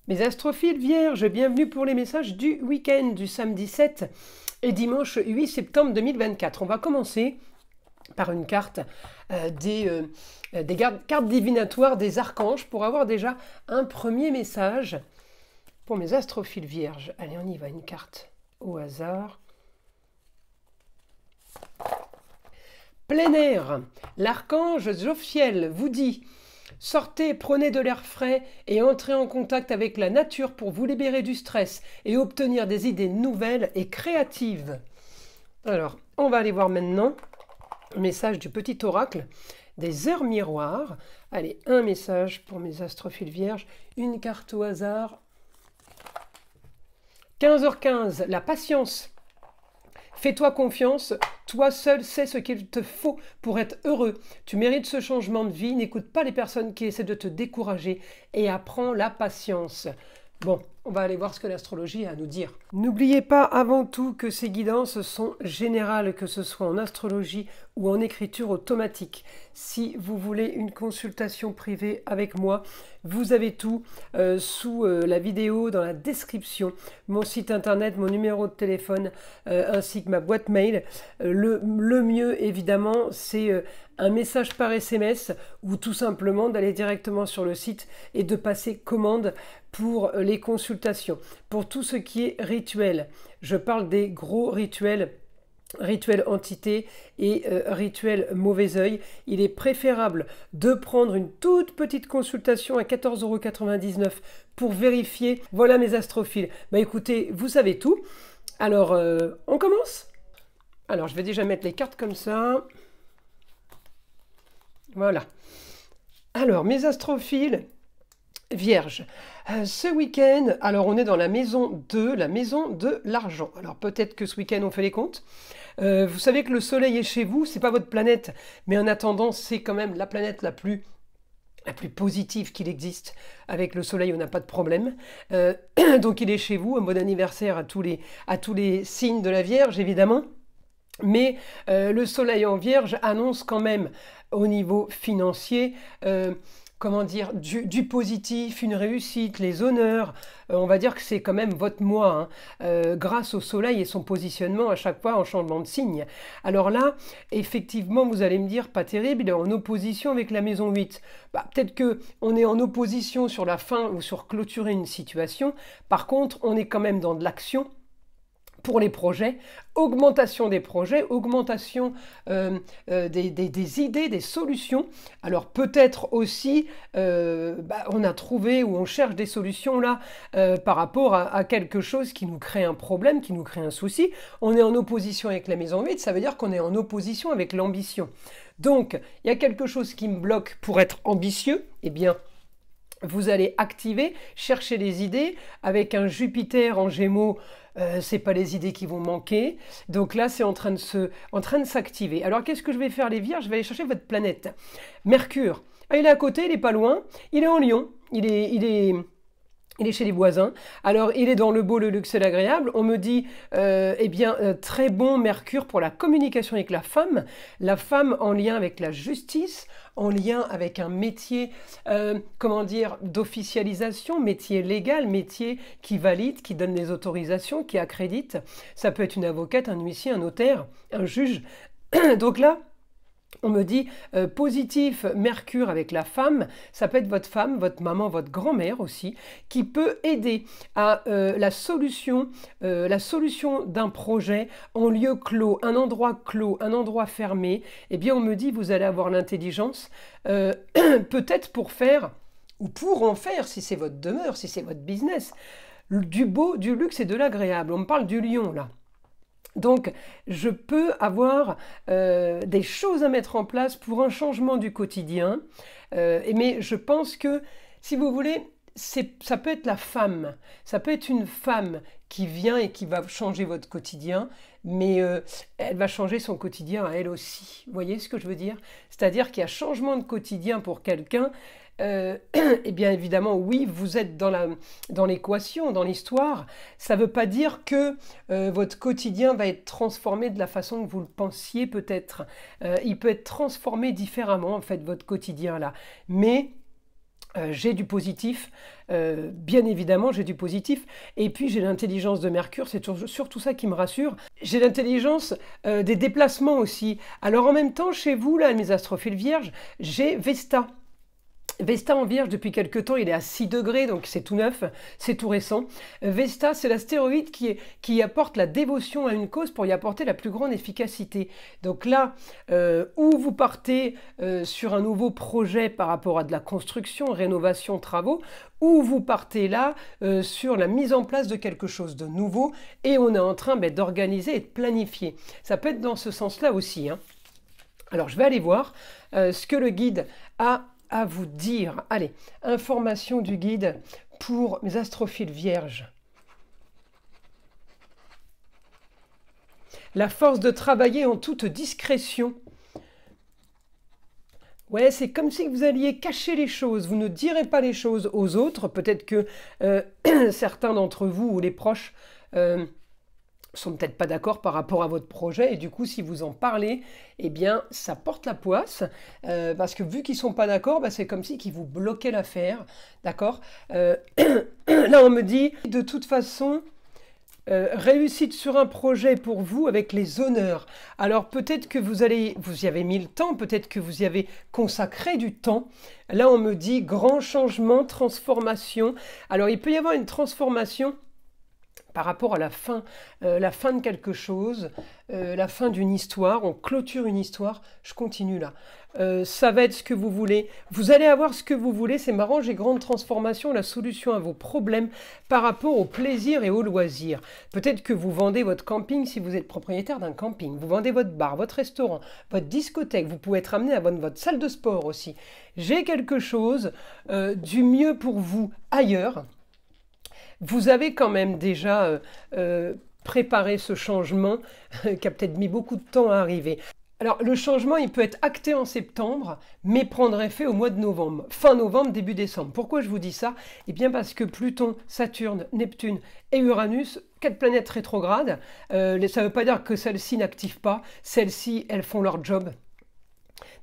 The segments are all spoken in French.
Mes astrophiles vierges, bienvenue pour les messages du week-end du samedi 7 et dimanche 8 septembre 2024. On va commencer par une carte des cartes divinatoires des archanges pour avoir déjà un premier message pour mes astrophiles vierges. Allez, on y va, une carte au hasard. Plein air, l'archange Jophiel vous dit: sortez, prenez de l'air frais et entrez en contact avec la nature pour vous libérer du stress et obtenir des idées nouvelles et créatives. Alors, on va aller voir maintenant le message du petit oracle des heures miroirs. Allez, un message pour mes astrophiles vierges, une carte au hasard. 15h15, la patience. Fais-toi confiance, toi seul sais ce qu'il te faut pour être heureux. Tu mérites ce changement de vie, n'écoute pas les personnes qui essaient de te décourager et apprends la patience. Bon, on va aller voir ce que l'astrologie a à nous dire. N'oubliez pas avant tout que ces guidances sont générales, que ce soit en astrologie ou en écriture automatique. Si vous voulez une consultation privée avec moi, vous avez tout sous la vidéo, dans la description, mon site internet, mon numéro de téléphone, ainsi que ma boîte mail. Le mieux, évidemment, c'est un message par SMS ou tout simplement d'aller directement sur le site et de passer commande pour les consultations. Pour tout ce qui est rituel, je parle des gros rituels, rituel entité et rituel mauvais œil. Il est préférable de prendre une toute petite consultation à 14,99 € pour vérifier. Voilà mes astrophiles. Bah écoutez, vous savez tout. Alors, on commence? Alors, je vais déjà mettre les cartes comme ça. Voilà. Alors, mes astrophiles vierges, ce week-end, alors on est dans la maison 2, la maison de l'argent. Alors peut-être que ce week-end on fait les comptes. Vous savez que le soleil est chez vous, c'est pas votre planète, mais en attendant c'est quand même la planète la plus positive qu'il existe. Avec le soleil on n'a pas de problème. Donc il est chez vous, un bon anniversaire à tous les signes de la Vierge évidemment. Mais le soleil en Vierge annonce quand même au niveau financier comment dire, du positif, une réussite, les honneurs. On va dire que c'est quand même votre mois, hein, grâce au soleil et son positionnement à chaque fois en changement de signe. Alors là, effectivement, vous allez me dire, pas terrible, il est en opposition avec la maison 8. Bah, peut-être qu'on est en opposition sur la fin ou sur clôturer une situation. Par contre, on est quand même dans de l'action pour les projets, augmentation des projets, augmentation des idées, des solutions. Alors peut-être aussi, on a trouvé ou on cherche des solutions là par rapport à quelque chose qui nous crée un problème, qui nous crée un souci. On est en opposition avec la maison 8, ça veut dire qu'on est en opposition avec l'ambition. Donc, il y a quelque chose qui me bloque pour être ambitieux, eh bien, vous allez activer, chercher les idées. Avec un Jupiter en Gémeaux, c'est pas les idées qui vont manquer. Donc là, c'est en train de s'activer. Alors, qu'est-ce que je vais faire, les Vierges? Je vais aller chercher votre planète. Mercure. Ah, il est à côté, il n'est pas loin. Il est en Lion. Il est chez les voisins. Alors, il est dans le beau, le luxe et l'agréable. On me dit, très bon Mercure pour la communication avec la femme en lien avec la justice, en lien avec un métier, d'officialisation, métier légal, métier qui valide, qui donne des autorisations, qui accrédite. Ça peut être une avocate, un huissier, un notaire, un juge. Donc là, on me dit positif Mercure avec la femme, ça peut être votre femme, votre maman, votre grand-mère aussi, qui peut aider à la solution d'un projet en lieu clos, un endroit fermé. Eh bien, on me dit vous allez avoir l'intelligence peut-être pour faire ou pour en faire, si c'est votre demeure, si c'est votre business, du beau, du luxe et de l'agréable. On me parle du lion là. Donc, je peux avoir des choses à mettre en place pour un changement du quotidien. Mais je pense que, si vous voulez, ça peut être la femme. Ça peut être une femme qui vient et qui va changer votre quotidien, mais elle va changer son quotidien à elle aussi. Vous voyez ce que je veux dire? C'est-à-dire qu'il y a changement de quotidien pour quelqu'un. Eh bien évidemment, oui, vous êtes dans l'équation, dans l'histoire. Ça ne veut pas dire que votre quotidien va être transformé de la façon que vous le pensiez peut-être. Il peut être transformé différemment, en fait, votre quotidien là. Mais J'ai du positif, bien évidemment j'ai du positif, et puis j'ai l'intelligence de Mercure, c'est surtout ça qui me rassure. J'ai l'intelligence des déplacements aussi. Alors en même temps, chez vous, là, mes astrophiles vierges, j'ai Vesta. Vesta en Vierge, depuis quelque temps, il est à 6 degrés, donc c'est tout neuf, c'est tout récent. Vesta, c'est l'astéroïde qui apporte la dévotion à une cause pour y apporter la plus grande efficacité. Donc là, où vous partez sur un nouveau projet par rapport à de la construction, rénovation, travaux, ou vous partez là sur la mise en place de quelque chose de nouveau, et on est en train d'organiser et de planifier. Ça peut être dans ce sens-là aussi, hein. Alors, je vais aller voir ce que le guide a à vous dire. Allez, information du guide pour mes astrophiles vierges. La force de travailler en toute discrétion. Ouais, c'est comme si vous alliez cacher les choses. Vous ne direz pas les choses aux autres. Peut-être que certains d'entre vous ou les proches sont peut-être pas d'accord par rapport à votre projet, et du coup si vous en parlez, eh bien ça porte la poisse, parce que vu qu'ils sont pas d'accord, c'est comme si qu'ils vous bloquaient l'affaire, d'accord. Là on me dit de toute façon réussite sur un projet pour vous avec les honneurs. Alors peut-être que vous y avez mis le temps, peut-être que vous y avez consacré du temps. Là on me dit grand changement, transformation. Alors il peut y avoir une transformation par rapport à la fin de quelque chose, la fin d'une histoire, on clôture une histoire, je continue là. Ça va être ce que vous voulez, vous allez avoir ce que vous voulez, c'est marrant, j'ai grande transformation, la solution à vos problèmes par rapport au plaisir et au loisir. Peut-être que vous vendez votre camping si vous êtes propriétaire d'un camping, vous vendez votre bar, votre restaurant, votre discothèque, vous pouvez être amené à votre salle de sport aussi. J'ai quelque chose du mieux pour vous ailleurs. Vous avez quand même déjà préparé ce changement qui a peut-être mis beaucoup de temps à arriver. Alors le changement, il peut être acté en septembre, mais prendre effet au mois de novembre, fin novembre, début décembre. Pourquoi je vous dis ça? Eh bien parce que Pluton, Saturne, Neptune et Uranus, 4 planètes rétrogrades, ça ne veut pas dire que celles-ci n'activent pas, celles-ci, elles font leur job.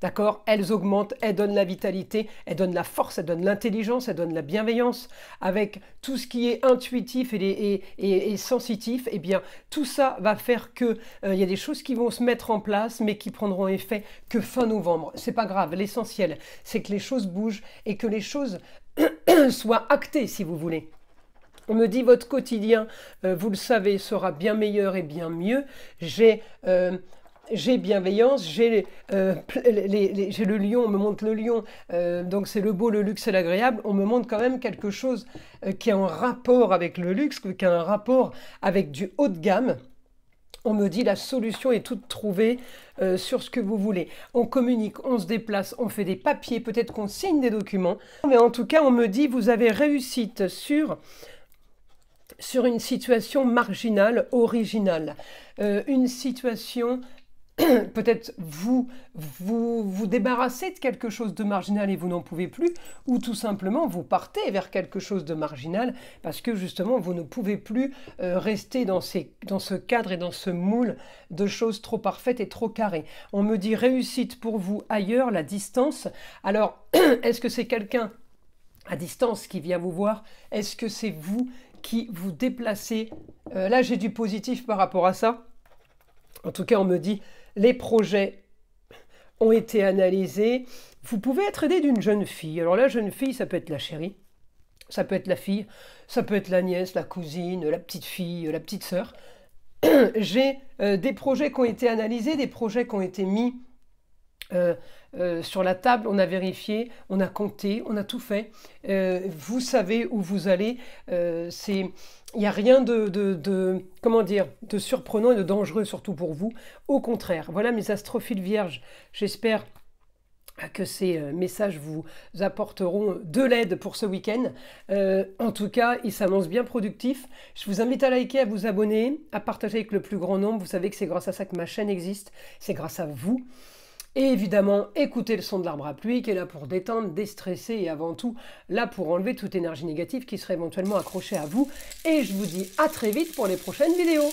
D'accord? Elles augmentent, elles donnent la vitalité, elles donnent la force, elles donnent l'intelligence, elles donnent la bienveillance. Avec tout ce qui est intuitif et sensitif, eh bien, tout ça va faire que y a des choses qui vont se mettre en place, mais qui prendront effet que fin novembre. C'est pas grave, l'essentiel, c'est que les choses bougent et que les choses soient actées, si vous voulez. On me dit votre quotidien, vous le savez, sera bien meilleur et bien mieux. J'ai bienveillance, j'ai le lion, on me montre le lion, donc c'est le beau, le luxe et l'agréable. On me montre quand même quelque chose qui a un rapport avec le luxe, qui a un rapport avec du haut de gamme. On me dit la solution est toute trouvée sur ce que vous voulez. On communique, on se déplace, on fait des papiers, peut-être qu'on signe des documents. Mais en tout cas, on me dit vous avez réussite sur une situation marginale, originale. Une situation... Peut-être vous débarrassez de quelque chose de marginal et vous n'en pouvez plus, ou tout simplement vous partez vers quelque chose de marginal parce que justement vous ne pouvez plus rester dans ce cadre et dans ce moule de choses trop parfaites et trop carrées. On me dit réussite pour vous ailleurs, la distance. Alors, est-ce que c'est quelqu'un à distance qui vient vous voir? Est-ce que c'est vous qui vous déplacez? Là, j'ai du positif par rapport à ça. En tout cas, on me dit les projets ont été analysés. Vous pouvez être aidé d'une jeune fille. Alors la jeune fille, ça peut être la chérie, ça peut être la fille, ça peut être la nièce, la cousine, la petite fille, la petite sœur. J'ai des projets qui ont été analysés, des projets qui ont été mis sur la table, on a vérifié, on a compté, on a tout fait. Vous savez où vous allez. Il n'y a rien comment dire, de surprenant et de dangereux, surtout pour vous. Au contraire, voilà mes astrophiles vierges. J'espère que ces messages vous apporteront de l'aide pour ce week-end. En tout cas, il s'annonce bien productif. Je vous invite à liker, à vous abonner, à partager avec le plus grand nombre. Vous savez que c'est grâce à ça que ma chaîne existe. C'est grâce à vous. Et évidemment, écoutez le son de l'arbre à pluie qui est là pour détendre, déstresser et avant tout là pour enlever toute énergie négative qui serait éventuellement accrochée à vous. Et je vous dis à très vite pour les prochaines vidéos.